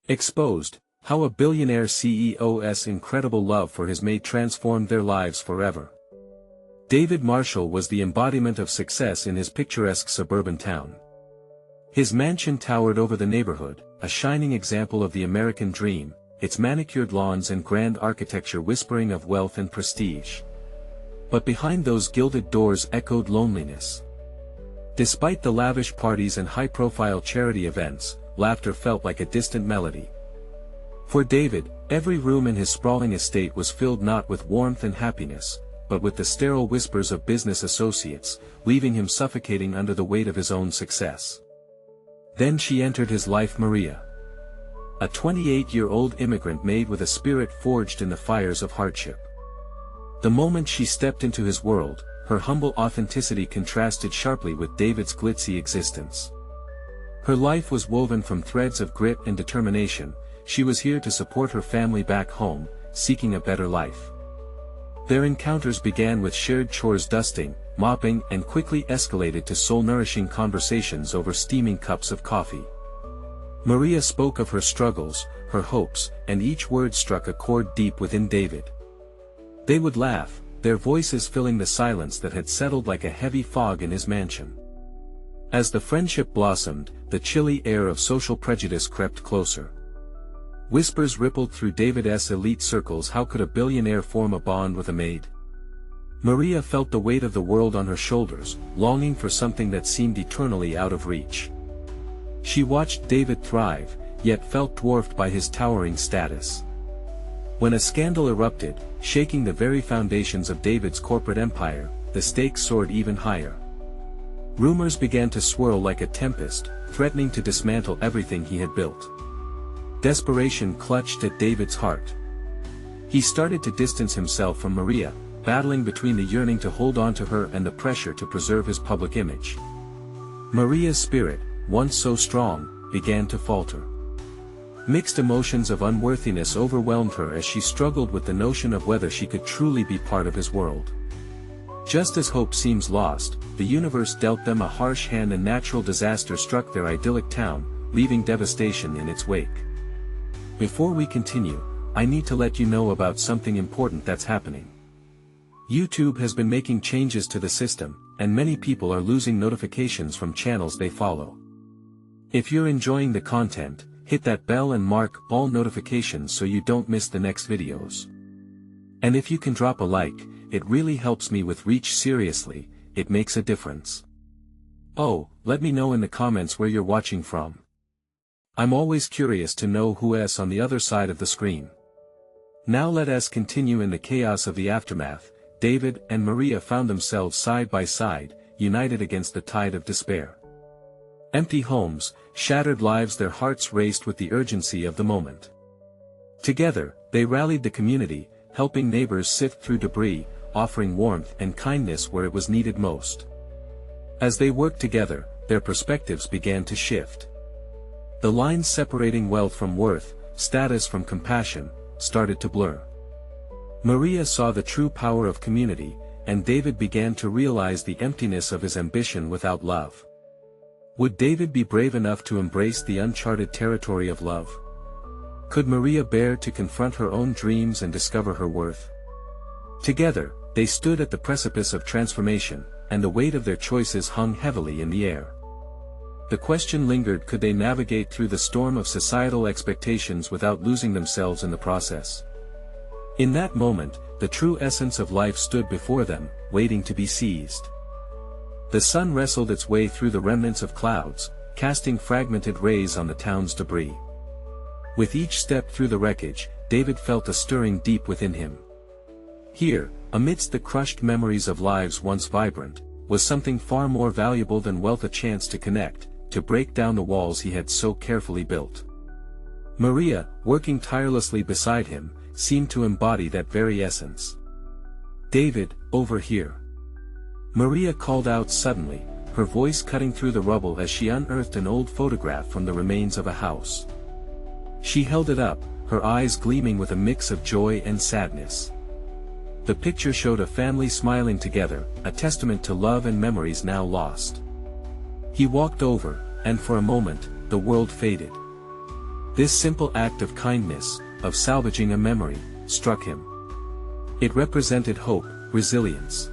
Exposed, how a billionaire CEO's incredible love for his maid transformed their lives forever. David Marshall was the embodiment of success in his picturesque suburban town. His mansion towered over the neighborhood, a shining example of the American dream, its manicured lawns and grand architecture whispering of wealth and prestige. But behind those gilded doors echoed loneliness. Despite the lavish parties and high-profile charity events, laughter felt like a distant melody. For David, every room in his sprawling estate was filled not with warmth and happiness, but with the sterile whispers of business associates, leaving him suffocating under the weight of his own success. Then she entered his life, Maria. A 28-year-old immigrant maid with a spirit forged in the fires of hardship. The moment she stepped into his world, her humble authenticity contrasted sharply with David's glitzy existence. Her life was woven from threads of grit and determination. She was here to support her family back home, seeking a better life. Their encounters began with shared chores, dusting, mopping, and quickly escalated to soul-nourishing conversations over steaming cups of coffee. Maria spoke of her struggles, her hopes, and each word struck a chord deep within David. They would laugh, their voices filling the silence that had settled like a heavy fog in his mansion. As the friendship blossomed, the chilly air of social prejudice crept closer. Whispers rippled through David's elite circles. How could a billionaire form a bond with a maid? Maria felt the weight of the world on her shoulders, longing for something that seemed eternally out of reach. She watched David thrive, yet felt dwarfed by his towering status. When a scandal erupted, shaking the very foundations of David's corporate empire, the stakes soared even higher. Rumors began to swirl like a tempest, threatening to dismantle everything he had built. Desperation clutched at David's heart. He started to distance himself from Maria, battling between the yearning to hold on to her and the pressure to preserve his public image. Maria's spirit, once so strong, began to falter. Mixed emotions of unworthiness overwhelmed her as she struggled with the notion of whether she could truly be part of his world. Just as hope seems lost, the universe dealt them a harsh hand and natural disaster struck their idyllic town, leaving devastation in its wake. Before we continue, I need to let you know about something important that's happening. YouTube has been making changes to the system, and many people are losing notifications from channels they follow. If you're enjoying the content, hit that bell and mark all notifications so you don't miss the next videos. And if you can drop a like, it really helps me with reach. Seriously, it makes a difference. Oh, let me know in the comments where you're watching from. I'm always curious to know who's on the other side of the screen. Now let us continue. In the chaos of the aftermath, David and Maria found themselves side by side, united against the tide of despair. Empty homes, shattered lives, their hearts raced with the urgency of the moment. Together, they rallied the community, helping neighbors sift through debris, offering warmth and kindness where it was needed most. As they worked together, their perspectives began to shift. The lines separating wealth from worth, status from compassion, started to blur. Maria saw the true power of community, and David began to realize the emptiness of his ambition without love. Would David be brave enough to embrace the uncharted territory of love? Could Maria bear to confront her own dreams and discover her worth? Together, they stood at the precipice of transformation, and the weight of their choices hung heavily in the air. The question lingered: could they navigate through the storm of societal expectations without losing themselves in the process? In that moment, the true essence of life stood before them, waiting to be seized. The sun wrestled its way through the remnants of clouds, casting fragmented rays on the town's debris. With each step through the wreckage, David felt a stirring deep within him. Here, amidst the crushed memories of lives once vibrant, was something far more valuable than wealth: a chance to connect, to break down the walls he had so carefully built. Maria, working tirelessly beside him, seemed to embody that very essence. "David, over here." Maria called out suddenly, her voice cutting through the rubble as she unearthed an old photograph from the remains of a house. She held it up, her eyes gleaming with a mix of joy and sadness. The picture showed a family smiling together, a testament to love and memories now lost. He walked over, and for a moment, the world faded. This simple act of kindness, of salvaging a memory, struck him. It represented hope, resilience.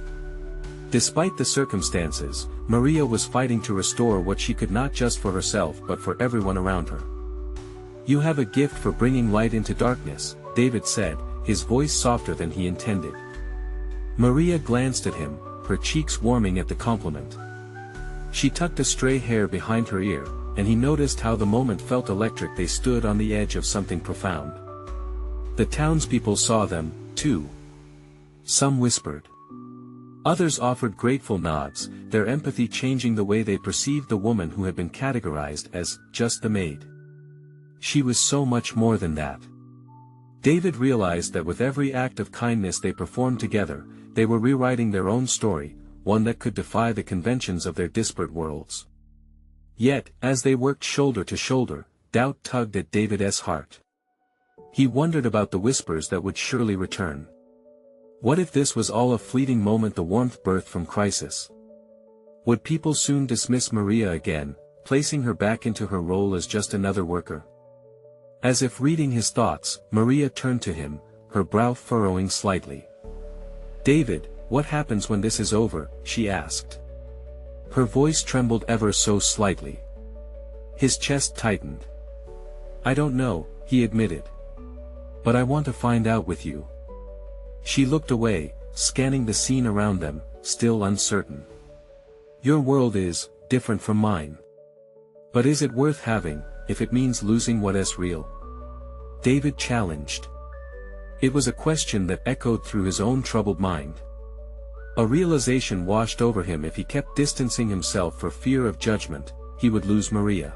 Despite the circumstances, Maria was fighting to restore what she could not just for herself but for everyone around her. "You have a gift for bringing light into darkness," David said, his voice softer than he intended. Maria glanced at him, her cheeks warming at the compliment. She tucked a stray hair behind her ear, and he noticed how the moment felt electric. They stood on the edge of something profound. The townspeople saw them, too. Some whispered. Others offered grateful nods, their empathy changing the way they perceived the woman who had been categorized as just the maid. She was so much more than that. David realized that with every act of kindness they performed together, they were rewriting their own story, one that could defy the conventions of their disparate worlds. Yet, as they worked shoulder to shoulder, doubt tugged at David's heart. He wondered about the whispers that would surely return. What if this was all a fleeting moment, the warmth birthed from crisis? Would people soon dismiss Maria again, placing her back into her role as just another worker? As if reading his thoughts, Maria turned to him, her brow furrowing slightly. "David, what happens when this is over?" she asked. Her voice trembled ever so slightly. His chest tightened. "I don't know," he admitted. "But I want to find out with you." She looked away, scanning the scene around them, still uncertain. "Your world is different from mine. But is it worth having, if it means losing what is real?" David challenged. It was a question that echoed through his own troubled mind. A realization washed over him: if he kept distancing himself for fear of judgment, he would lose Maria.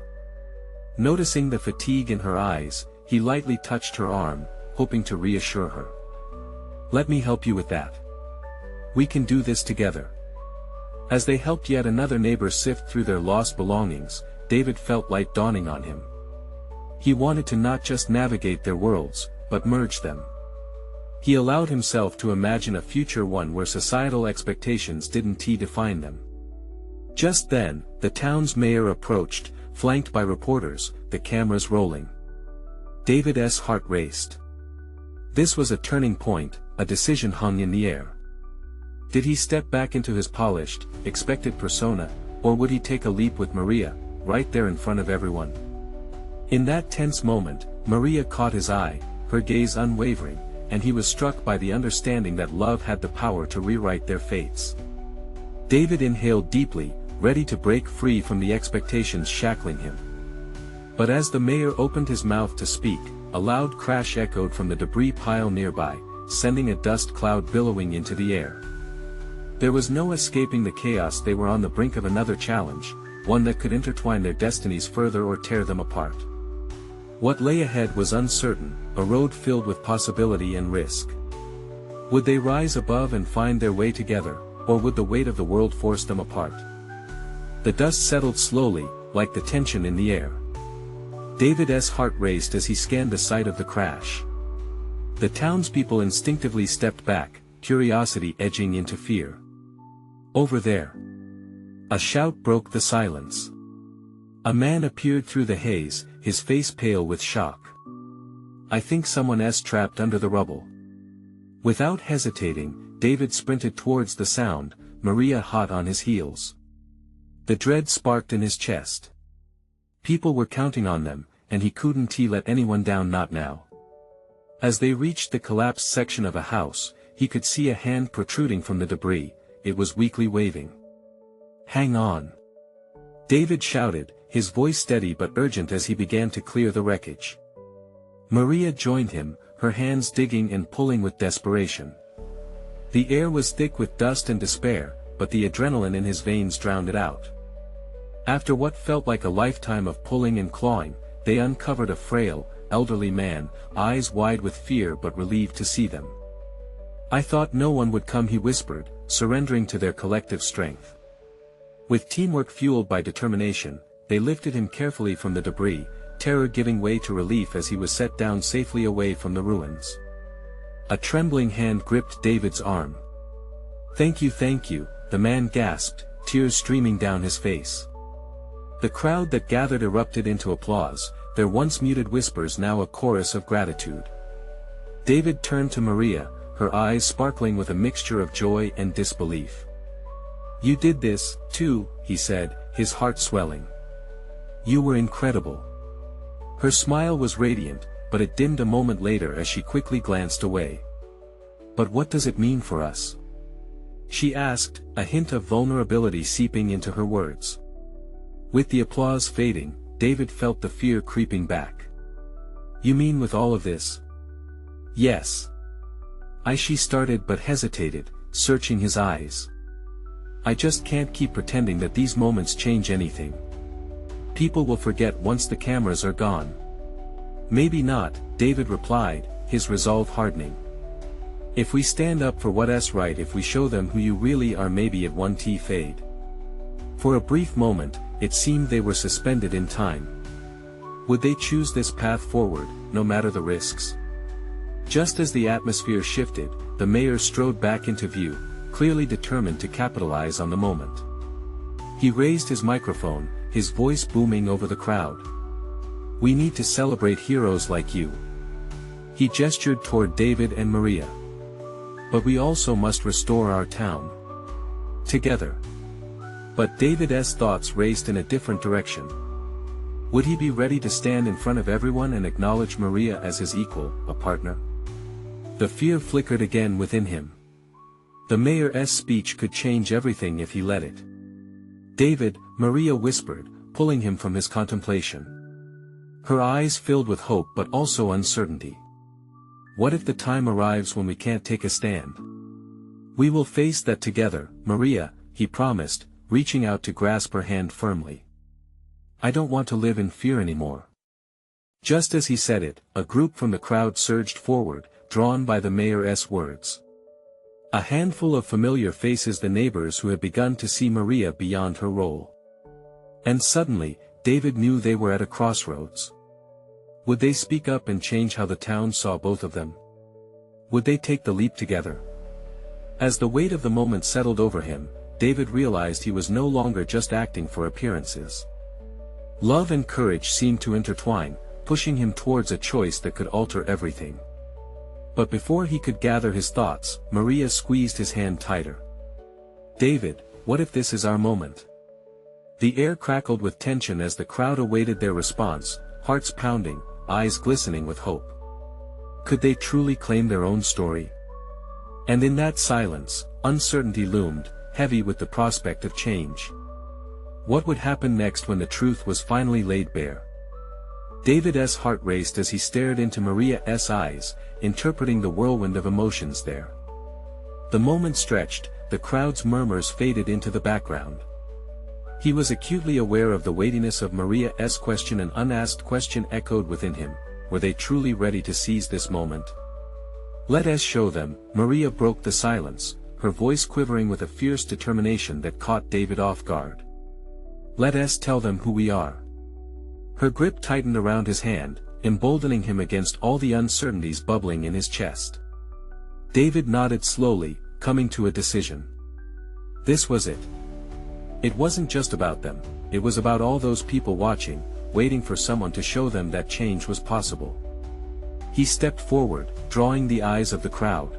Noticing the fatigue in her eyes, he lightly touched her arm, hoping to reassure her. "Let me help you with that. We can do this together." As they helped yet another neighbor sift through their lost belongings, David felt light dawning on him. He wanted to not just navigate their worlds, but merge them. He allowed himself to imagine a future one where societal expectations didn't define them. Just then, the town's mayor approached, flanked by reporters, the cameras rolling. David's heart raced. This was a turning point, a decision hung in the air. Did he step back into his polished, expected persona, or would he take a leap with Maria, right there in front of everyone? In that tense moment, Maria caught his eye, her gaze unwavering, and he was struck by the understanding that love had the power to rewrite their fates. David inhaled deeply, ready to break free from the expectations shackling him. But as the mayor opened his mouth to speak, a loud crash echoed from the debris pile nearby, sending a dust cloud billowing into the air. There was no escaping the chaos. They were on the brink of another challenge, one that could intertwine their destinies further or tear them apart. What lay ahead was uncertain, a road filled with possibility and risk. Would they rise above and find their way together, or would the weight of the world force them apart? The dust settled slowly, like the tension in the air. David's heart raced as he scanned the site of the crash. The townspeople instinctively stepped back, curiosity edging into fear. "Over there!" A shout broke the silence. A man appeared through the haze, his face pale with shock. "I think someone's trapped under the rubble." Without hesitating, David sprinted towards the sound, Maria hot on his heels. The dread sparked in his chest. People were counting on them, and he couldn't let anyone down, not now. As they reached the collapsed section of a house, he could see a hand protruding from the debris. It was weakly waving. "Hang on!" David shouted, his voice steady but urgent as he began to clear the wreckage. Maria joined him, her hands digging and pulling with desperation. The air was thick with dust and despair, but the adrenaline in his veins drowned it out. After what felt like a lifetime of pulling and clawing, they uncovered a frail, elderly man, eyes wide with fear but relieved to see them. "I thought no one would come," he whispered, surrendering to their collective strength. With teamwork fueled by determination, they lifted him carefully from the debris, terror giving way to relief as he was set down safely away from the ruins. A trembling hand gripped David's arm. Thank you," the man gasped, tears streaming down his face. The crowd that gathered erupted into applause, their once muted whispers now a chorus of gratitude. David turned to Maria, her eyes sparkling with a mixture of joy and disbelief. "You did this, too," he said, his heart swelling. "You were incredible." Her smile was radiant, but it dimmed a moment later as she quickly glanced away. "But what does it mean for us?" she asked, a hint of vulnerability seeping into her words. With the applause fading, David felt the fear creeping back. "You mean with all of this?" "Yes." She started but hesitated, searching his eyes. "I just can't keep pretending that these moments change anything. People will forget once the cameras are gone." "Maybe not," David replied, his resolve hardening. "If we stand up for what's right, if we show them who you really are, maybe it won't fade." For a brief moment, it seemed they were suspended in time. Would they choose this path forward, no matter the risks? Just as the atmosphere shifted, the mayor strode back into view, clearly determined to capitalize on the moment. He raised his microphone, his voice booming over the crowd. "We need to celebrate heroes like you." He gestured toward David and Maria. "But we also must restore our town. Together." But David's thoughts raced in a different direction. Would he be ready to stand in front of everyone and acknowledge Maria as his equal, a partner? The fear flickered again within him. The mayor's speech could change everything if he let it. "David," Maria whispered, pulling him from his contemplation. Her eyes filled with hope but also uncertainty. "What if the time arrives when we can't take a stand?" "We will face that together, Maria," he promised, reaching out to grasp her hand firmly. "I don't want to live in fear anymore." Just as he said it, a group from the crowd surged forward, drawn by the mayor's words. A handful of familiar faces, the neighbors who had begun to see Maria beyond her role. And suddenly, David knew they were at a crossroads. Would they speak up and change how the town saw both of them? Would they take the leap together? As the weight of the moment settled over him, David realized he was no longer just acting for appearances. Love and courage seemed to intertwine, pushing him towards a choice that could alter everything. But before he could gather his thoughts, Maria squeezed his hand tighter. "David, what if this is our moment?" The air crackled with tension as the crowd awaited their response, hearts pounding, eyes glistening with hope. Could they truly claim their own story? And in that silence, uncertainty loomed, heavy with the prospect of change. What would happen next when the truth was finally laid bare? David's heart raced as he stared into Maria's eyes, interpreting the whirlwind of emotions there. The moment stretched, the crowd's murmurs faded into the background. He was acutely aware of the weightiness of Maria's question. An unasked question echoed within him. Were they truly ready to seize this moment? "Let us show them," Maria broke the silence, her voice quivering with a fierce determination that caught David off guard. "Let us tell them who we are." Her grip tightened around his hand, emboldening him against all the uncertainties bubbling in his chest. David nodded slowly, coming to a decision. This was it. It wasn't just about them, it was about all those people watching, waiting for someone to show them that change was possible. He stepped forward, drawing the eyes of the crowd.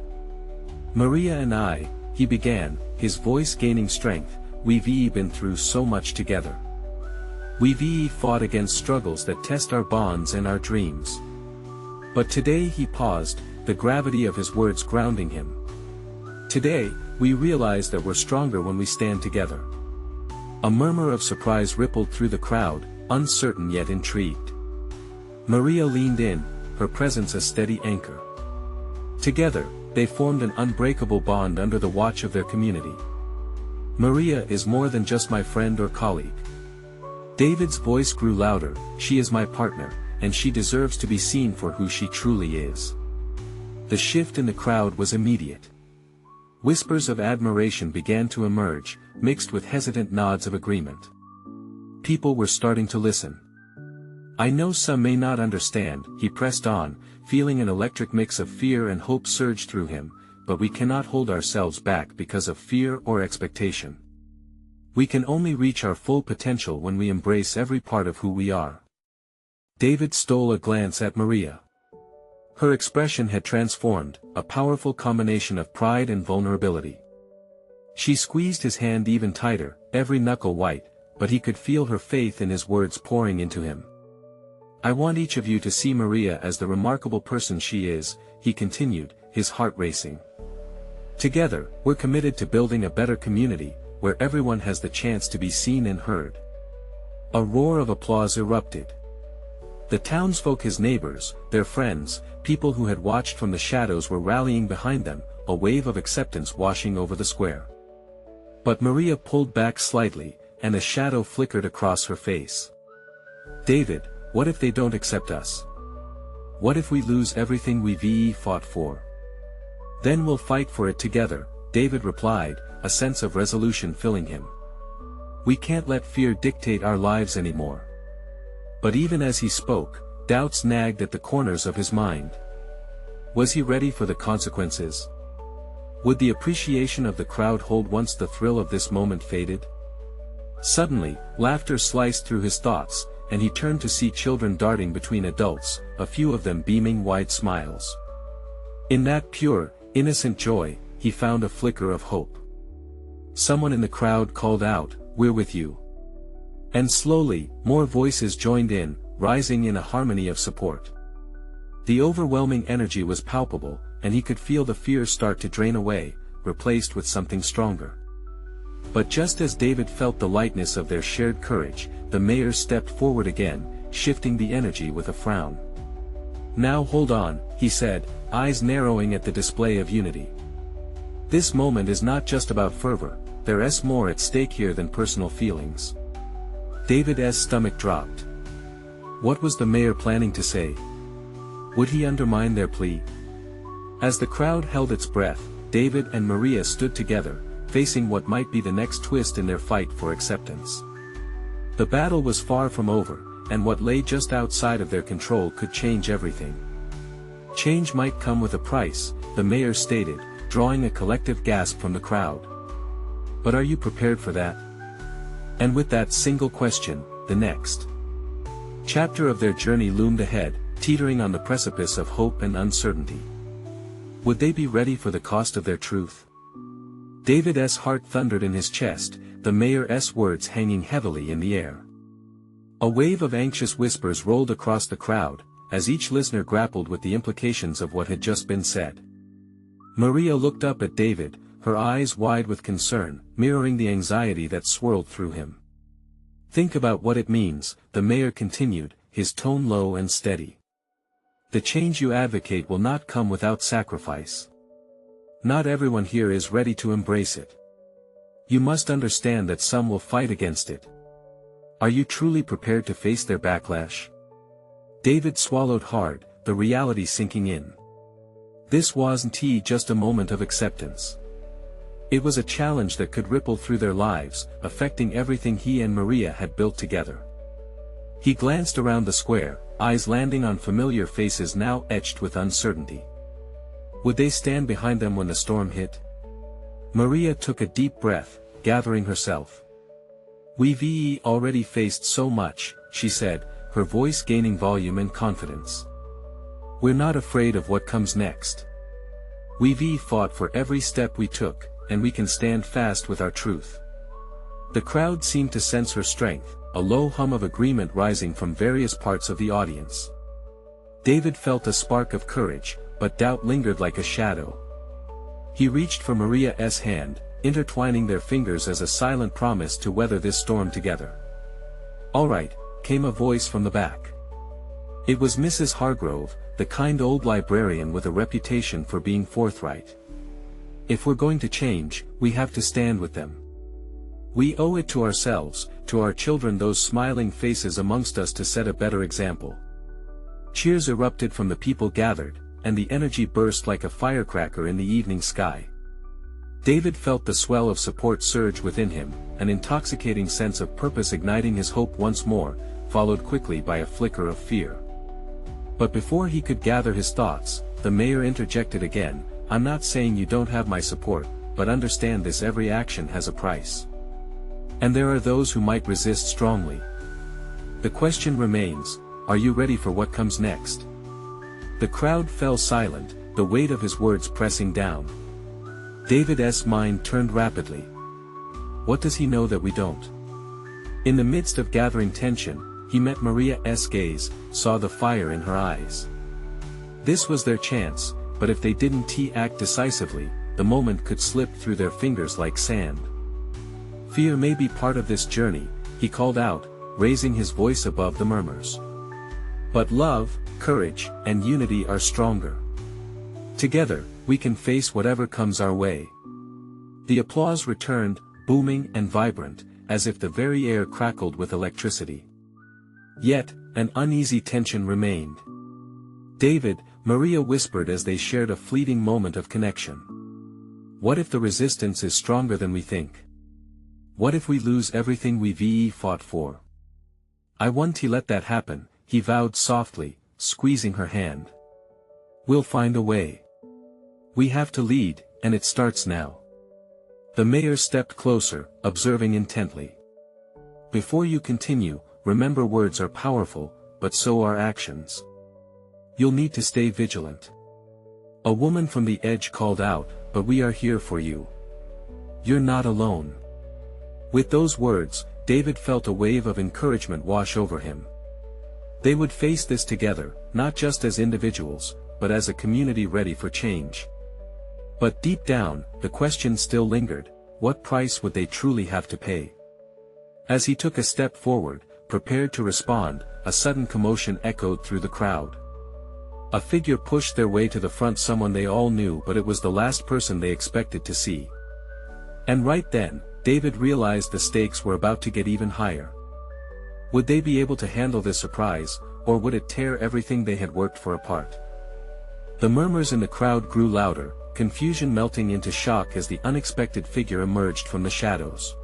"Maria and I," he began, his voice gaining strength, "we've been through so much together. We've fought against struggles that test our bonds and our dreams. But today," he paused, the gravity of his words grounding him. "Today, we realize that we're stronger when we stand together." A murmur of surprise rippled through the crowd, uncertain yet intrigued. Maria leaned in, her presence a steady anchor. Together, they formed an unbreakable bond under the watch of their community. "Maria is more than just my friend or colleague." David's voice grew louder. "She is my partner, and she deserves to be seen for who she truly is." The shift in the crowd was immediate. Whispers of admiration began to emerge, mixed with hesitant nods of agreement. People were starting to listen. "I know some may not understand," he pressed on, feeling an electric mix of fear and hope surge through him, "but we cannot hold ourselves back because of fear or expectation. We can only reach our full potential when we embrace every part of who we are." David stole a glance at Maria. Her expression had transformed, a powerful combination of pride and vulnerability. She squeezed his hand even tighter, every knuckle white, but he could feel her faith in his words pouring into him. "I want each of you to see Maria as the remarkable person she is," he continued, his heart racing. "Together, we're committed to building a better community, where everyone has the chance to be seen and heard." A roar of applause erupted. The townsfolk, his neighbors, their friends, people who had watched from the shadows were rallying behind them, a wave of acceptance washing over the square. But Maria pulled back slightly, and a shadow flickered across her face. "David, what if they don't accept us? What if we lose everything we've fought for?" "Then we'll fight for it together," David replied, a sense of resolution filling him. "We can't let fear dictate our lives anymore." But even as he spoke, doubts nagged at the corners of his mind. Was he ready for the consequences? Would the appreciation of the crowd hold once the thrill of this moment faded? Suddenly, laughter sliced through his thoughts, and he turned to see children darting between adults, a few of them beaming wide smiles. In that pure, innocent joy, he found a flicker of hope. Someone in the crowd called out, "We're with you." And slowly, more voices joined in, rising in a harmony of support. The overwhelming energy was palpable, and he could feel the fear start to drain away, replaced with something stronger. But just as David felt the lightness of their shared courage, the mayor stepped forward again, shifting the energy with a frown. "Now hold on," he said, eyes narrowing at the display of unity. "This moment is not just about fervor, there's more at stake here than personal feelings." David's stomach dropped. What was the mayor planning to say? Would he undermine their plea? As the crowd held its breath, David and Maria stood together, facing what might be the next twist in their fight for acceptance. The battle was far from over, and what lay just outside of their control could change everything. Change might come with a price, the mayor stated, drawing a collective gasp from the crowd. But are you prepared for that? And with that single question, the next chapter of their journey loomed ahead, teetering on the precipice of hope and uncertainty. Would they be ready for the cost of their truth? David's heart thundered in his chest, the mayor's words hanging heavily in the air. A wave of anxious whispers rolled across the crowd, as each listener grappled with the implications of what had just been said. Maria looked up at David, her eyes wide with concern, mirroring the anxiety that swirled through him. "Think about what it means," the mayor continued, his tone low and steady. "The change you advocate will not come without sacrifice. Not everyone here is ready to embrace it. You must understand that some will fight against it. Are you truly prepared to face their backlash?" David swallowed hard, the reality sinking in. This wasn't just a moment of acceptance. It was a challenge that could ripple through their lives, affecting everything he and Maria had built together. He glanced around the square, eyes landing on familiar faces now etched with uncertainty. Would they stand behind them when the storm hit? Maria took a deep breath, gathering herself. "We've already faced so much," she said, her voice gaining volume and confidence. "We're not afraid of what comes next. We've fought for every step we took, and we can stand fast with our truth." The crowd seemed to sense her strength, a low hum of agreement rising from various parts of the audience. David felt a spark of courage, but doubt lingered like a shadow. He reached for Maria's hand, intertwining their fingers as a silent promise to weather this storm together. "All right," came a voice from the back. It was Mrs. Hargrove, the kind old librarian with a reputation for being forthright. "If we're going to change, we have to stand with them. We owe it to ourselves, to our children, those smiling faces amongst us, to set a better example." Cheers erupted from the people gathered, and the energy burst like a firecracker in the evening sky. David felt the swell of support surge within him, an intoxicating sense of purpose igniting his hope once more, followed quickly by a flicker of fear. But before he could gather his thoughts, the mayor interjected again, "I'm not saying you don't have my support, but understand this: every action has a price. And there are those who might resist strongly. The question remains, are you ready for what comes next? The crowd fell silent, the weight of his words pressing down. David's mind turned rapidly. What does he know that we don't? In the midst of gathering tension, he met Maria's gaze, saw the fire in her eyes. This was their chance, but if they didn't act decisively, the moment could slip through their fingers like sand. Fear may be part of this journey, he called out, raising his voice above the murmurs. But love, courage, and unity are stronger. Together, we can face whatever comes our way. The applause returned, booming and vibrant, as if the very air crackled with electricity. Yet, an uneasy tension remained. David, Maria whispered as they shared a fleeting moment of connection. What if the resistance is stronger than we think? What if we lose everything we've fought for? I won't let that happen, he vowed softly, squeezing her hand. We'll find a way. We have to lead, and it starts now. The mayor stepped closer, observing intently. Before you continue, remember words are powerful, but so are actions. You'll need to stay vigilant. A woman from the edge called out, but we are here for you. You're not alone. With those words, David felt a wave of encouragement wash over him. They would face this together, not just as individuals, but as a community ready for change. But deep down, the question still lingered, what price would they truly have to pay? As he took a step forward, prepared to respond, a sudden commotion echoed through the crowd. A figure pushed their way to the front, someone they all knew, but it was the last person they expected to see. And right then, David realized the stakes were about to get even higher. Would they be able to handle this surprise, or would it tear everything they had worked for apart? The murmurs in the crowd grew louder, confusion melting into shock as the unexpected figure emerged from the shadows.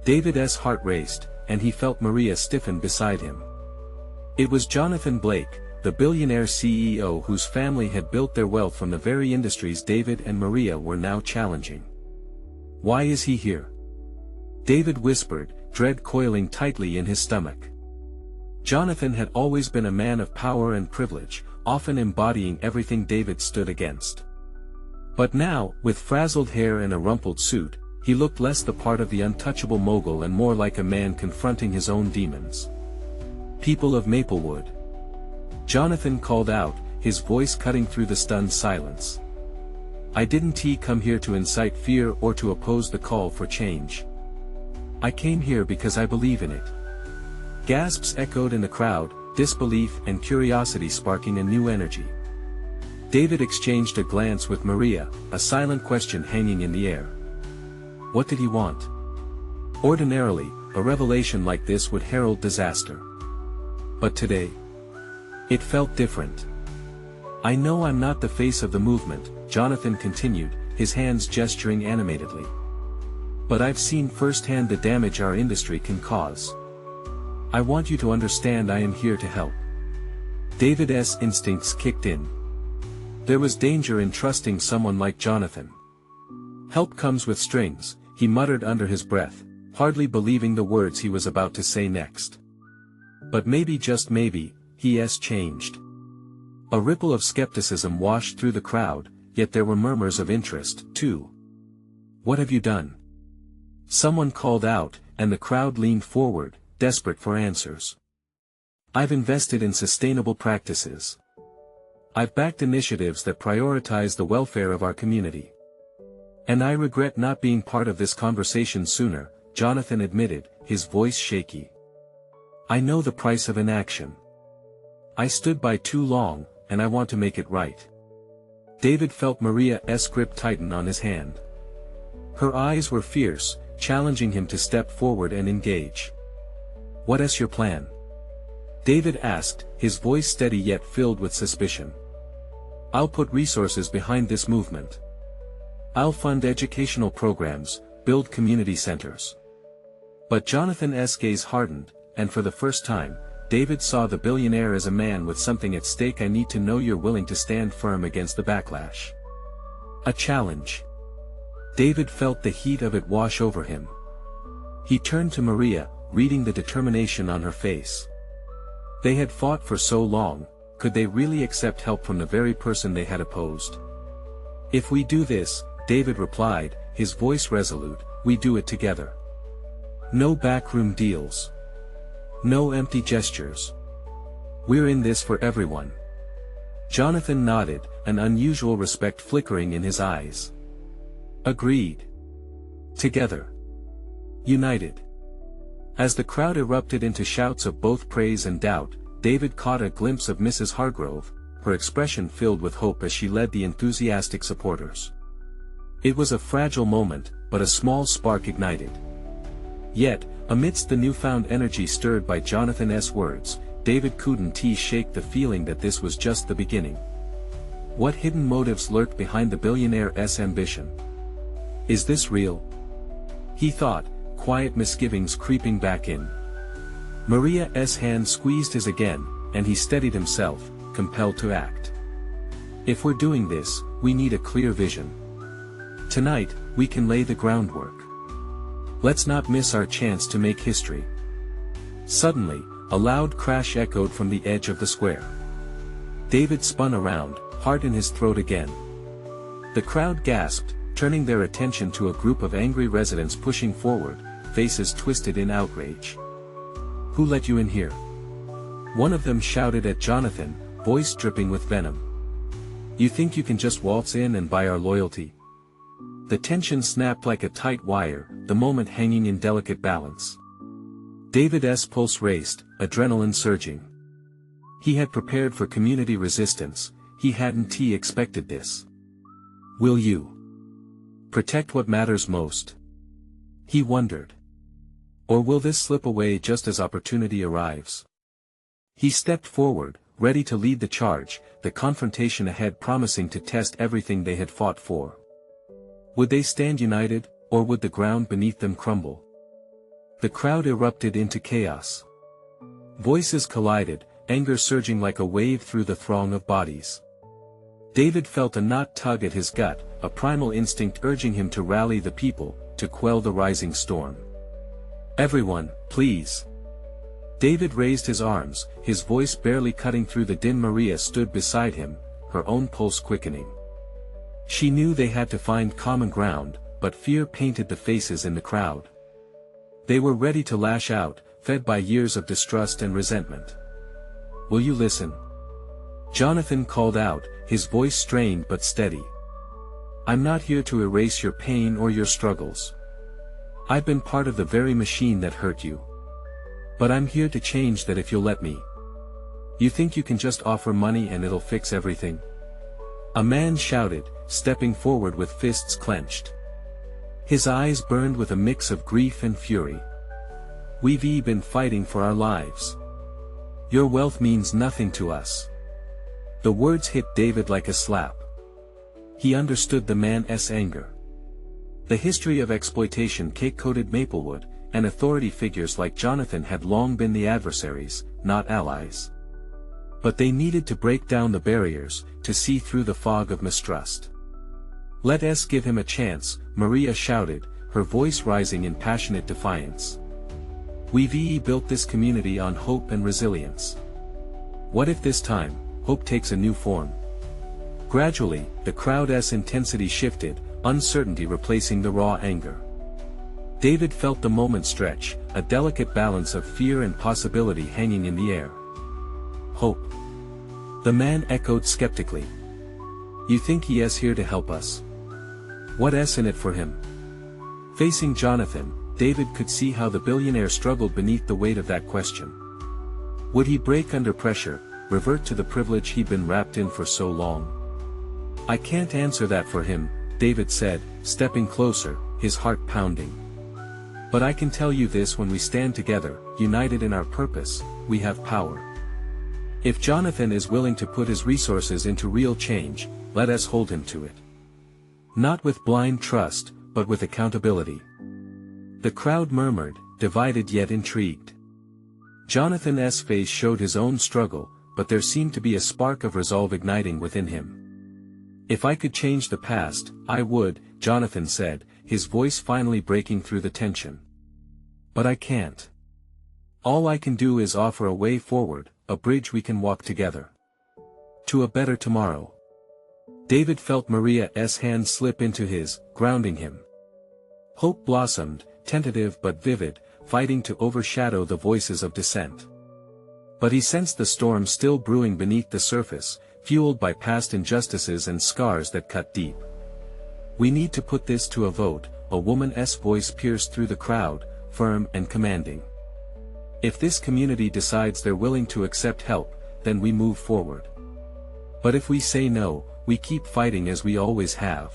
David's heart raced, and he felt Maria stiffen beside him. It was Jonathan Blake, the billionaire CEO whose family had built their wealth from the very industries David and Maria were now challenging. Why is he here? David whispered, dread coiling tightly in his stomach. Jonathan had always been a man of power and privilege, often embodying everything David stood against. But now, with frazzled hair and a rumpled suit, he looked less the part of the untouchable mogul and more like a man confronting his own demons. People of Maplewood. Jonathan called out, his voice cutting through the stunned silence. I didn't come here to incite fear or to oppose the call for change. I came here because I believe in it. Gasps echoed in the crowd, disbelief and curiosity sparking a new energy. David exchanged a glance with Maria, a silent question hanging in the air. What did he want? Ordinarily, a revelation like this would herald disaster. But today, it felt different. I know I'm not the face of the movement, Jonathan continued, his hands gesturing animatedly. But I've seen firsthand the damage our industry can cause. I want you to understand I am here to help. David's instincts kicked in. There was danger in trusting someone like Jonathan. Help comes with strings, he muttered under his breath, hardly believing the words he was about to say next. But maybe, just maybe, he's changed. A ripple of skepticism washed through the crowd, yet there were murmurs of interest, too. What have you done? Someone called out, and the crowd leaned forward, desperate for answers. I've invested in sustainable practices. I've backed initiatives that prioritize the welfare of our community. And I regret not being part of this conversation sooner, Jonathan admitted, his voice shaky. I know the price of inaction. I stood by too long, and I want to make it right. David felt Maria's grip tighten on his hand. Her eyes were fierce, challenging him to step forward and engage. What is your plan? David asked, his voice steady yet filled with suspicion. I'll put resources behind this movement. I'll fund educational programs, build community centers. But Jonathan's gaze hardened, and for the first time, David saw the billionaire as a man with something at stake. I need to know you're willing to stand firm against the backlash. A challenge. David felt the heat of it wash over him. He turned to Maria, reading the determination on her face. They had fought for so long, could they really accept help from the very person they had opposed? If we do this, David replied, his voice resolute, we do it together. No backroom deals. No empty gestures. We're in this for everyone. Jonathan nodded, an unusual respect flickering in his eyes. Agreed. Together. United. As the crowd erupted into shouts of both praise and doubt, David caught a glimpse of Mrs. Hargrove, her expression filled with hope as she led the enthusiastic supporters. It was a fragile moment, but a small spark ignited. Yet, amidst the newfound energy stirred by Jonathan's words, David couldn't shake the feeling that this was just the beginning. What hidden motives lurked behind the billionaire's ambition? Is this real? He thought, quiet misgivings creeping back in. Maria's hand squeezed his again, and he steadied himself, compelled to act. If we're doing this, we need a clear vision. Tonight, we can lay the groundwork. Let's not miss our chance to make history. Suddenly, a loud crash echoed from the edge of the square. David spun around, heart in his throat again. The crowd gasped, turning their attention to a group of angry residents pushing forward, faces twisted in outrage. Who let you in here? One of them shouted at Jonathan, voice dripping with venom. You think you can just waltz in and buy our loyalty? The tension snapped like a tight wire, the moment hanging in delicate balance. David's pulse raced, adrenaline surging. He had prepared for community resistance, he hadn't expected this. Will you protect what matters most? He wondered. Or will this slip away just as opportunity arrives? He stepped forward, ready to lead the charge, the confrontation ahead promising to test everything they had fought for. Would they stand united, or would the ground beneath them crumble? The crowd erupted into chaos. Voices collided, anger surging like a wave through the throng of bodies. David felt a knot tug at his gut, a primal instinct urging him to rally the people, to quell the rising storm. Everyone, please. David raised his arms, his voice barely cutting through the din. Maria stood beside him, her own pulse quickening. She knew they had to find common ground, but fear painted the faces in the crowd. They were ready to lash out, fed by years of distrust and resentment. Will you listen? Jonathan called out, his voice strained but steady. I'm not here to erase your pain or your struggles. I've been part of the very machine that hurt you. But I'm here to change that if you'll let me. You think you can just offer money and it'll fix everything? A man shouted, stepping forward with fists clenched. His eyes burned with a mix of grief and fury. We've been fighting for our lives. Your wealth means nothing to us. The words hit David like a slap. He understood the man's anger. The history of exploitation cake-coated Maplewood, and authority figures like Jonathan had long been the adversaries, not allies. But they needed to break down the barriers, to see through the fog of mistrust. Let us give him a chance, Maria shouted, her voice rising in passionate defiance. We've built this community on hope and resilience. What if this time, hope takes a new form? Gradually, the crowd's intensity shifted, uncertainty replacing the raw anger. David felt the moment stretch, a delicate balance of fear and possibility hanging in the air. Hope. The man echoed skeptically. You think he is here to help us? What's in it for him? Facing Jonathan, David could see how the billionaire struggled beneath the weight of that question. Would he break under pressure, revert to the privilege he'd been wrapped in for so long? I can't answer that for him, David said, stepping closer, his heart pounding. But I can tell you this: when we stand together, united in our purpose, we have power. If Jonathan is willing to put his resources into real change, let us hold him to it. Not with blind trust, but with accountability. The crowd murmured, divided yet intrigued. Jonathan's face showed his own struggle, but there seemed to be a spark of resolve igniting within him. If I could change the past, I would, Jonathan said, his voice finally breaking through the tension. But I can't. All I can do is offer a way forward, a bridge we can walk together. To a better tomorrow. David felt Maria's hand slip into his, grounding him. Hope blossomed, tentative but vivid, fighting to overshadow the voices of dissent. But he sensed the storm still brewing beneath the surface, fueled by past injustices and scars that cut deep. "We need to put this to a vote," a woman's voice pierced through the crowd, firm and commanding. "If this community decides they're willing to accept help, then we move forward. But if we say no, we keep fighting as we always have."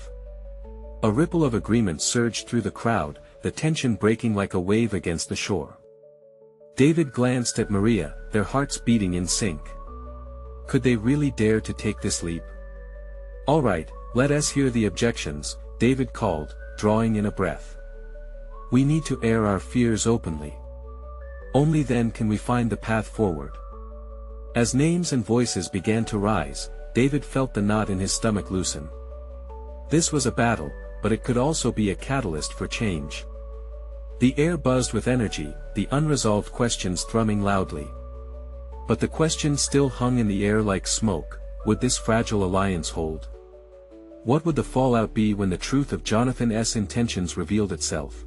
A ripple of agreement surged through the crowd, the tension breaking like a wave against the shore. David glanced at Maria, their hearts beating in sync. Could they really dare to take this leap? "All right, let us hear the objections," David called, drawing in a breath. "We need to air our fears openly. Only then can we find the path forward." As names and voices began to rise, David felt the knot in his stomach loosen. This was a battle, but it could also be a catalyst for change. The air buzzed with energy, the unresolved questions thrumming loudly. But the questions still hung in the air like smoke: would this fragile alliance hold? What would the fallout be when the truth of Jonathan's intentions revealed itself?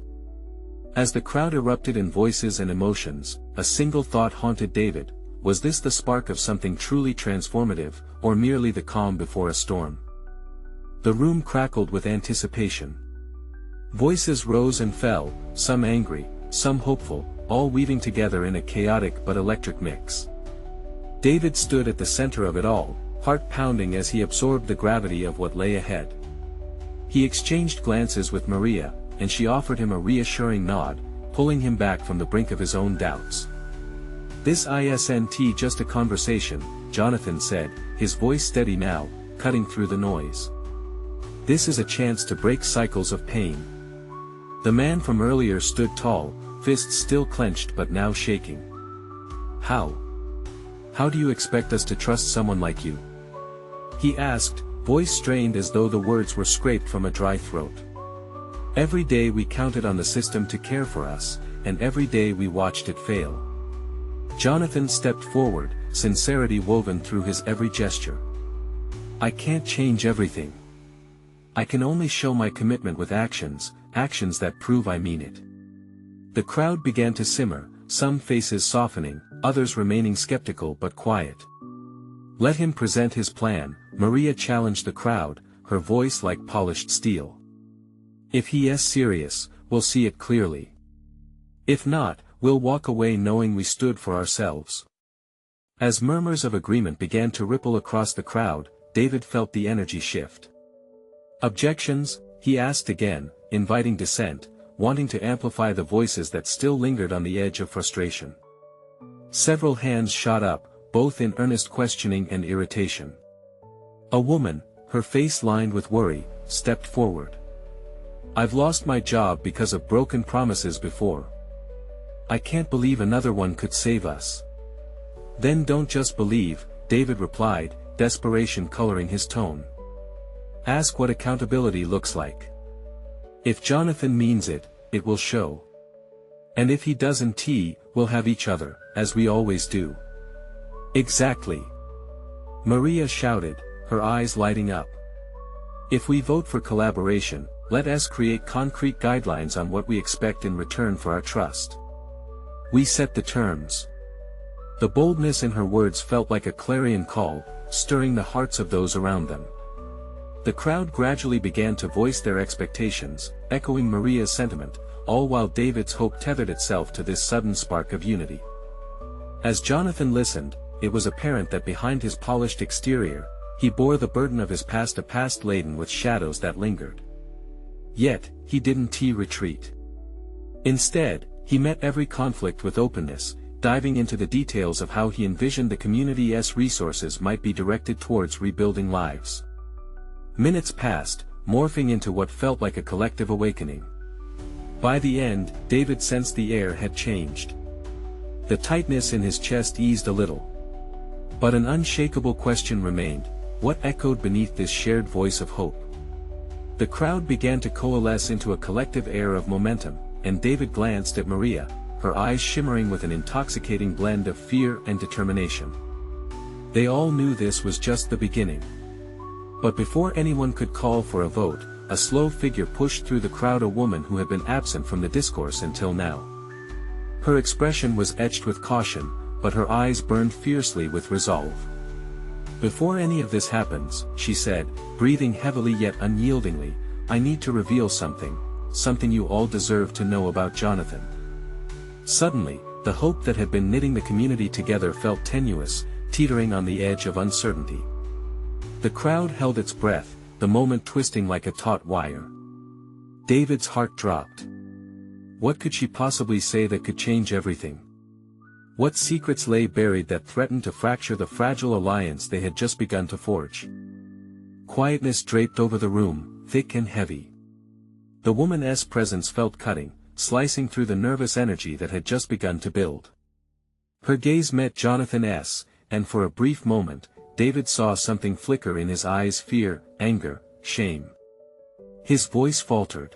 As the crowd erupted in voices and emotions, a single thought haunted David: was this the spark of something truly transformative, or merely the calm before a storm? The room crackled with anticipation. Voices rose and fell, some angry, some hopeful, all weaving together in a chaotic but electric mix. David stood at the center of it all, heart pounding as he absorbed the gravity of what lay ahead. He exchanged glances with Maria, and she offered him a reassuring nod, pulling him back from the brink of his own doubts. "This isn't just a conversation," Jonathan said, his voice steady now, cutting through the noise. "This is a chance to break cycles of pain." The man from earlier stood tall, fists still clenched but now shaking. "How? How do you expect us to trust someone like you?" he asked, voice strained as though the words were scraped from a dry throat. "Every day we counted on the system to care for us, and every day we watched it fail." Jonathan stepped forward, sincerity woven through his every gesture. "I can't change everything. I can only show my commitment with actions, actions that prove I mean it." The crowd began to simmer, some faces softening, others remaining skeptical but quiet. "Let him present his plan," Maria challenged the crowd, her voice like polished steel. "If he is serious, we'll see it clearly. If not, we'll walk away knowing we stood for ourselves." As murmurs of agreement began to ripple across the crowd, David felt the energy shift. "Objections?" he asked again, inviting dissent, wanting to amplify the voices that still lingered on the edge of frustration. Several hands shot up, both in earnest questioning and irritation. A woman, her face lined with worry, stepped forward. "I've lost my job because of broken promises before. I can't believe another one could save us." "Then don't just believe," David replied, desperation coloring his tone. "Ask what accountability looks like. If Jonathan means it, it will show. And if he doesn't, we'll have each other, as we always do." "Exactly," Maria shouted, her eyes lighting up. "If we vote for collaboration, let us create concrete guidelines on what we expect in return for our trust. We set the terms." The boldness in her words felt like a clarion call, stirring the hearts of those around them. The crowd gradually began to voice their expectations, echoing Maria's sentiment, all while David's hope tethered itself to this sudden spark of unity. As Jonathan listened, it was apparent that behind his polished exterior, he bore the burden of his past, a past laden with shadows that lingered. Yet, he didn't retreat. Instead, he met every conflict with openness, diving into the details of how he envisioned the community's resources might be directed towards rebuilding lives. Minutes passed, morphing into what felt like a collective awakening. By the end, David sensed the air had changed. The tightness in his chest eased a little. But an unshakable question remained: what echoed beneath this shared voice of hope? The crowd began to coalesce into a collective air of momentum, and David glanced at Maria, her eyes shimmering with an intoxicating blend of fear and determination. They all knew this was just the beginning. But before anyone could call for a vote, a slow figure pushed through the crowd, a woman who had been absent from the discourse until now. Her expression was etched with caution, but her eyes burned fiercely with resolve. "Before any of this happens," she said, breathing heavily yet unyieldingly, "I need to reveal something you all deserve to know about Jonathan." Suddenly, the hope that had been knitting the community together felt tenuous, teetering on the edge of uncertainty. The crowd held its breath, the moment twisting like a taut wire. David's heart dropped. What could she possibly say that could change everything? What secrets lay buried that threatened to fracture the fragile alliance they had just begun to forge? Quietness draped over the room, thick and heavy. The woman's presence felt cutting, slicing through the nervous energy that had just begun to build. Her gaze met Jonathan's, and for a brief moment, David saw something flicker in his eyes: fear, anger, shame. His voice faltered.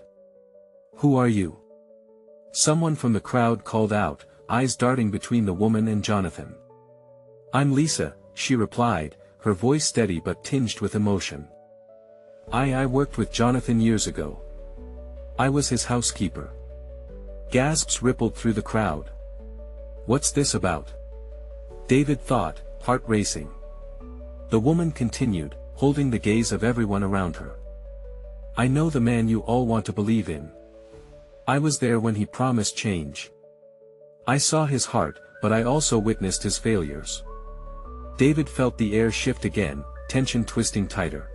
"Who are you?" Someone from the crowd called out, eyes darting between the woman and Jonathan. "I'm Lisa," she replied, her voice steady but tinged with emotion. I worked with Jonathan years ago. I was his housekeeper." Gasps rippled through the crowd. "What's this about?" David thought, heart racing. The woman continued, holding the gaze of everyone around her. "I know the man you all want to believe in. I was there when he promised change. I saw his heart, but I also witnessed his failures." David felt the air shift again, tension twisting tighter.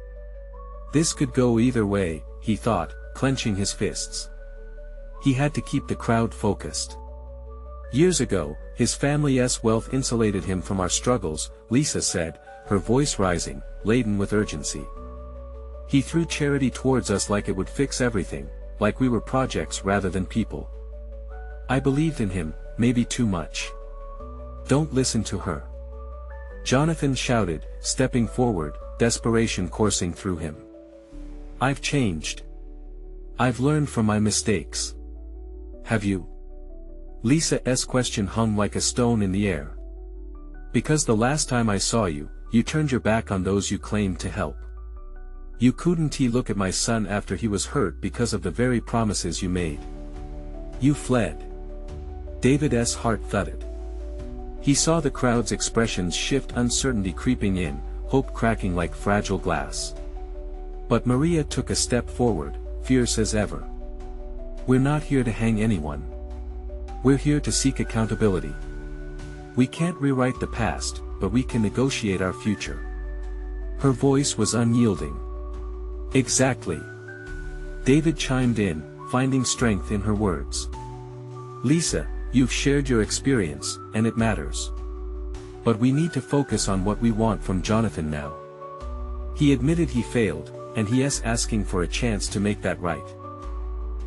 This could go either way, he thought, clenching his fists. He had to keep the crowd focused. "Years ago, his family's wealth insulated him from our struggles," Lisa said, her voice rising, laden with urgency. "He threw charity towards us like it would fix everything, like we were projects rather than people. I believed in him, maybe too much." "Don't listen to her," Jonathan shouted, stepping forward, desperation coursing through him. "I've changed. I've learned from my mistakes." "Have you?" Lisa's question hung like a stone in the air. "Because the last time I saw you, you turned your back on those you claimed to help. You couldn't look at my son after he was hurt because of the very promises you made. You fled." David's heart thudded. He saw the crowd's expressions shift, uncertainty creeping in, hope cracking like fragile glass. But Maria took a step forward, fierce as ever. "We're not here to hang anyone. We're here to seek accountability. We can't rewrite the past, but we can negotiate our future." Her voice was unyielding. "Exactly." David chimed in, finding strength in her words. "Lisa, you've shared your experience, and it matters. But we need to focus on what we want from Jonathan now. He admitted he failed, and he's asking for a chance to make that right."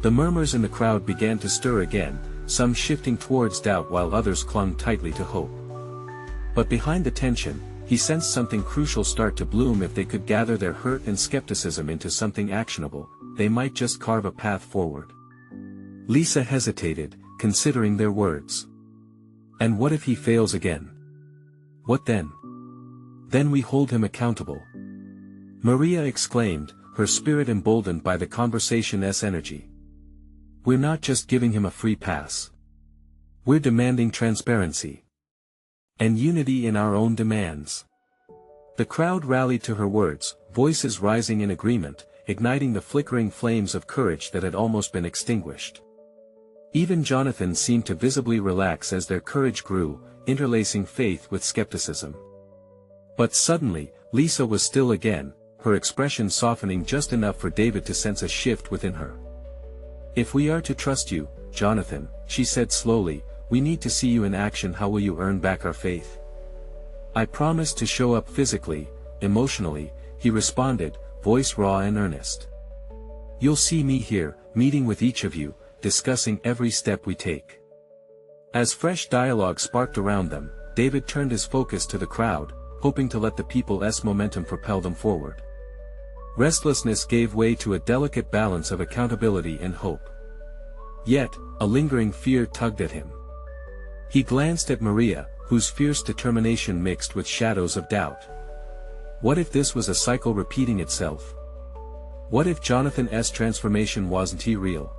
The murmurs in the crowd began to stir again, some shifting towards doubt while others clung tightly to hope. But behind the tension, he sensed something crucial start to bloom. If they could gather their hurt and skepticism into something actionable, they might just carve a path forward. Lisa hesitated, considering their words. "And what if he fails again? What then?" "Then we hold him accountable," Maria exclaimed, her spirit emboldened by the conversation's energy. "We're not just giving him a free pass. We're demanding transparency. And unity in our own demands." The crowd rallied to her words, voices rising in agreement, igniting the flickering flames of courage that had almost been extinguished. Even Jonathan seemed to visibly relax as their courage grew, interlacing faith with skepticism. But suddenly, Lisa was still again, her expression softening just enough for David to sense a shift within her. "If we are to trust you, Jonathan," she said slowly, "we need to see you in action. How will you earn back our faith?" "I promise to show up physically, emotionally," he responded, voice raw and earnest. "You'll see me here, meeting with each of you, discussing every step we take." As fresh dialogue sparked around them, David turned his focus to the crowd, hoping to let the people's momentum propel them forward. Restlessness gave way to a delicate balance of accountability and hope. Yet, a lingering fear tugged at him. He glanced at Maria, whose fierce determination mixed with shadows of doubt. What if this was a cycle repeating itself? What if Jonathan's transformation wasn't he real?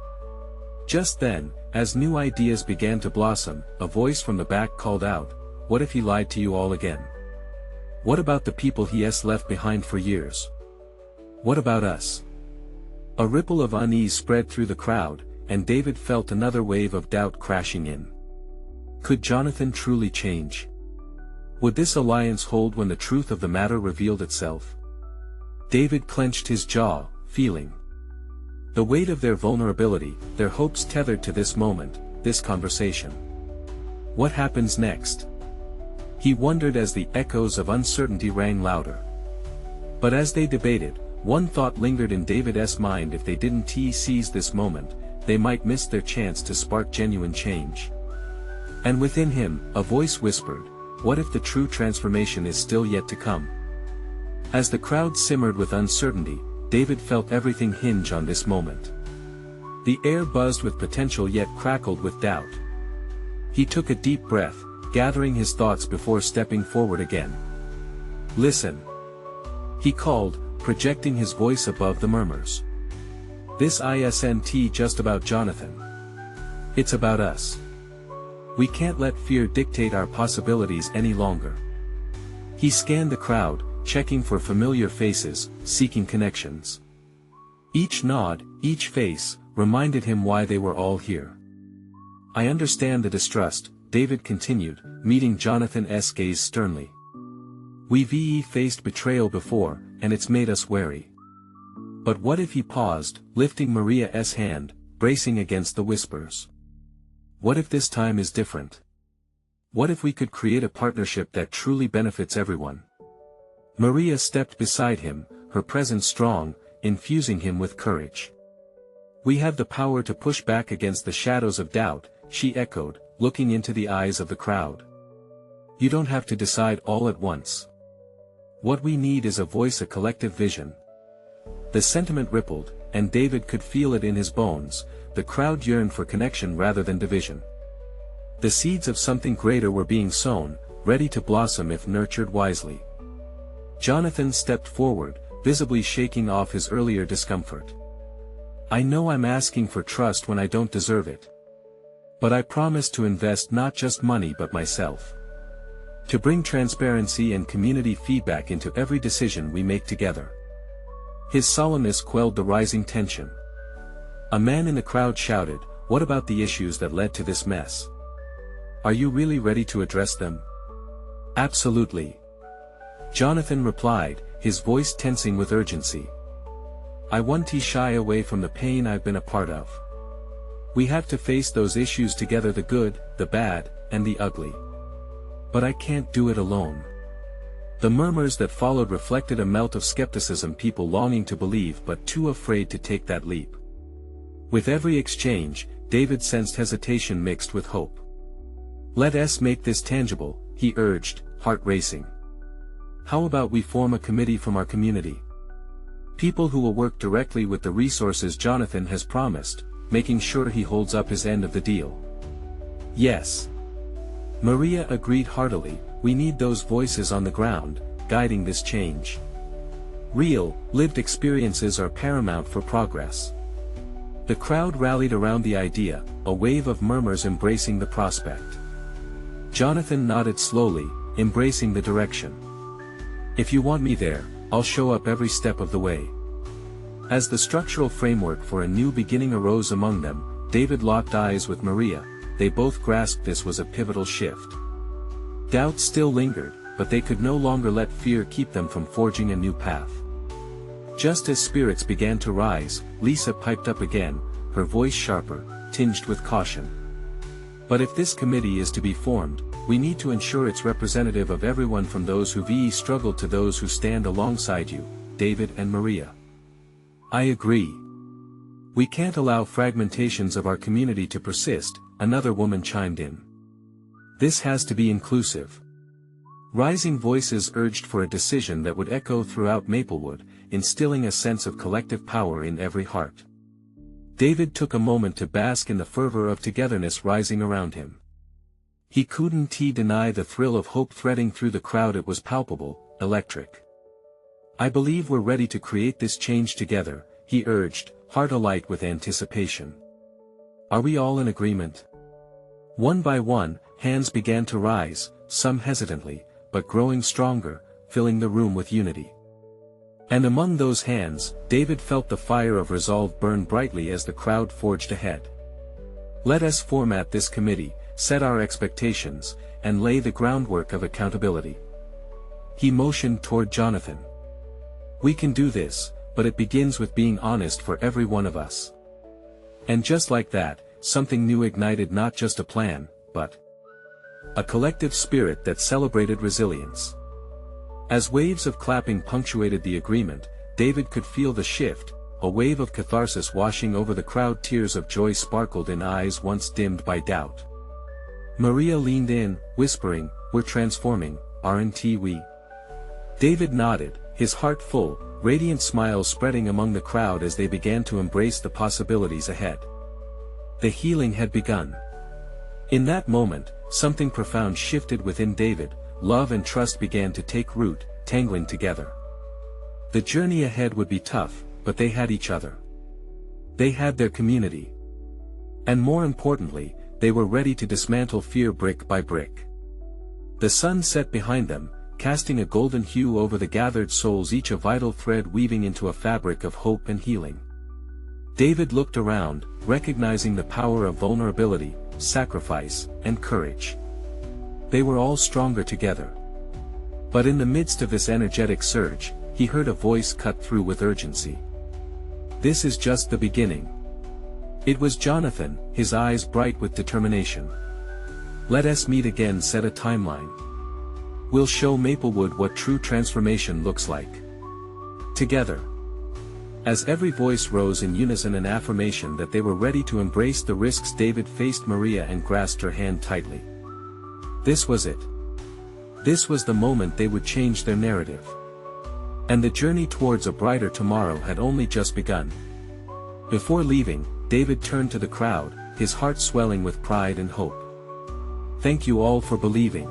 Just then, as new ideas began to blossom, a voice from the back called out, "What if he lied to you all again? What about the people he's left behind for years? What about us?" A ripple of unease spread through the crowd, and David felt another wave of doubt crashing in. Could Jonathan truly change? Would this alliance hold when the truth of the matter revealed itself? David clenched his jaw, feeling the weight of their vulnerability, their hopes tethered to this moment, this conversation. What happens next? He wondered as the echoes of uncertainty rang louder. But as they debated, one thought lingered in David's mind: if they didn't seize this moment, they might miss their chance to spark genuine change. And within him, a voice whispered, what if the true transformation is still yet to come? As the crowd simmered with uncertainty, David felt everything hinge on this moment. The air buzzed with potential yet crackled with doubt. He took a deep breath, gathering his thoughts before stepping forward again. "Listen," he called, projecting his voice above the murmurs. "This isn't just about Jonathan. It's about us. We can't let fear dictate our possibilities any longer." He scanned the crowd, checking for familiar faces, seeking connections. Each nod, each face, reminded him why they were all here. "I understand the distrust," David continued, meeting Jonathan's gaze sternly. "We've faced betrayal before, and it's made us wary." But what if he paused, lifting Maria's hand, bracing against the whispers? What if this time is different? What if we could create a partnership that truly benefits everyone? Maria stepped beside him, her presence strong, infusing him with courage. "We have the power to push back against the shadows of doubt," she echoed, looking into the eyes of the crowd. "You don't have to decide all at once. What we need is a voice, a collective vision." The sentiment rippled, and David could feel it in his bones. The crowd yearned for connection rather than division. The seeds of something greater were being sown, ready to blossom if nurtured wisely. Jonathan stepped forward, visibly shaking off his earlier discomfort. "I know I'm asking for trust when I don't deserve it. But I promise to invest not just money but myself. To bring transparency and community feedback into every decision we make together." His solemnness quelled the rising tension. A man in the crowd shouted, "What about the issues that led to this mess? Are you really ready to address them?" "Absolutely," Jonathan replied, his voice tensing with urgency. "I won't shy away from the pain I've been a part of. We have to face those issues together, the good, the bad, and the ugly. But I can't do it alone." The murmurs that followed reflected a melt of skepticism, people longing to believe but too afraid to take that leap. With every exchange, David sensed hesitation mixed with hope. "Let's make this tangible," he urged, heart racing. "How about we form a committee from our community? People who will work directly with the resources Jonathan has promised, making sure he holds up his end of the deal." "Yes," Maria agreed heartily, "we need those voices on the ground, guiding this change. Real, lived experiences are paramount for progress." The crowd rallied around the idea, a wave of murmurs embracing the prospect. Jonathan nodded slowly, embracing the direction. "If you want me there, I'll show up every step of the way." As the structural framework for a new beginning arose among them, David locked eyes with Maria. They both grasped this was a pivotal shift. Doubt still lingered, but they could no longer let fear keep them from forging a new path. Just as spirits began to rise, Lisa piped up again, her voice sharper, tinged with caution. "But if this committee is to be formed, we need to ensure it's representative of everyone, from those who've struggled to those who stand alongside you, David and Maria." "I agree. We can't allow fragmentations of our community to persist," another woman chimed in. "This has to be inclusive." Rising voices urged for a decision that would echo throughout Maplewood, instilling a sense of collective power in every heart. David took a moment to bask in the fervor of togetherness rising around him. He couldn't deny the thrill of hope threading through the crowd. It was palpable, electric. I believe we're ready to create this change together, he urged, heart alight with anticipation. Are we all in agreement? One by one, hands began to rise, some hesitantly, but growing stronger, filling the room with unity. And among those hands, David felt the fire of resolve burn brightly as the crowd forged ahead. Let us format this committee, set our expectations, and lay the groundwork of accountability. He motioned toward Jonathan. We can do this, but it begins with being honest for every one of us. And just like that, something new ignited, not just a plan, but a collective spirit that celebrated resilience. As waves of clapping punctuated the agreement, David could feel the shift, a wave of catharsis washing over the crowd. Tears of joy sparkled in eyes once dimmed by doubt. Maria leaned in, whispering, "We're transforming, aren't we?" David nodded, his heart full, radiant smiles spreading among the crowd as they began to embrace the possibilities ahead. The healing had begun. In that moment, something profound shifted within David. Love and trust began to take root, tangling together. The journey ahead would be tough, but they had each other. They had their community. And more importantly, they were ready to dismantle fear brick by brick. The sun set behind them, casting a golden hue over the gathered souls, each a vital thread weaving into a fabric of hope and healing. David looked around, recognizing the power of vulnerability, sacrifice, and courage. They were all stronger together. But in the midst of this energetic surge, he heard a voice cut through with urgency. This is just the beginning. It was Jonathan, his eyes bright with determination. Let us meet again, set a timeline. We'll show Maplewood what true transformation looks like. Together. As every voice rose in unison, an affirmation that they were ready to embrace the risks, David faced Maria and grasped her hand tightly. This was it. This was the moment they would change their narrative. And the journey towards a brighter tomorrow had only just begun. Before leaving, David turned to the crowd, his heart swelling with pride and hope. Thank you all for believing.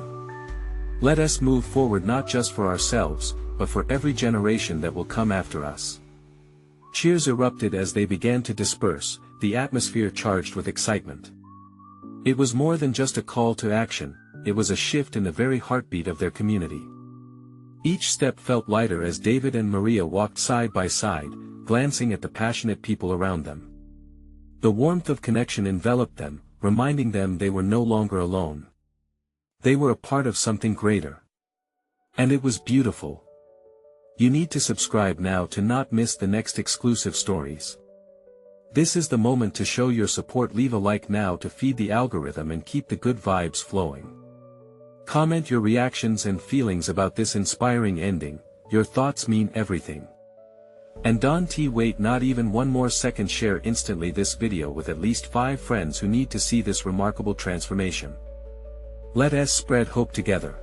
Let us move forward, not just for ourselves, but for every generation that will come after us. Cheers erupted as they began to disperse, the atmosphere charged with excitement. It was more than just a call to action, it was a shift in the very heartbeat of their community. Each step felt lighter as David and Maria walked side by side, glancing at the passionate people around them. The warmth of connection enveloped them, reminding them they were no longer alone. They were a part of something greater. And it was beautiful. You need to subscribe now to not miss the next exclusive stories. This is the moment to show your support. Leave a like now to feed the algorithm and keep the good vibes flowing. Comment your reactions and feelings about this inspiring ending, your thoughts mean everything. And don't wait not even one more second, share instantly this video with at least 5 friends who need to see this remarkable transformation. Let us spread hope together.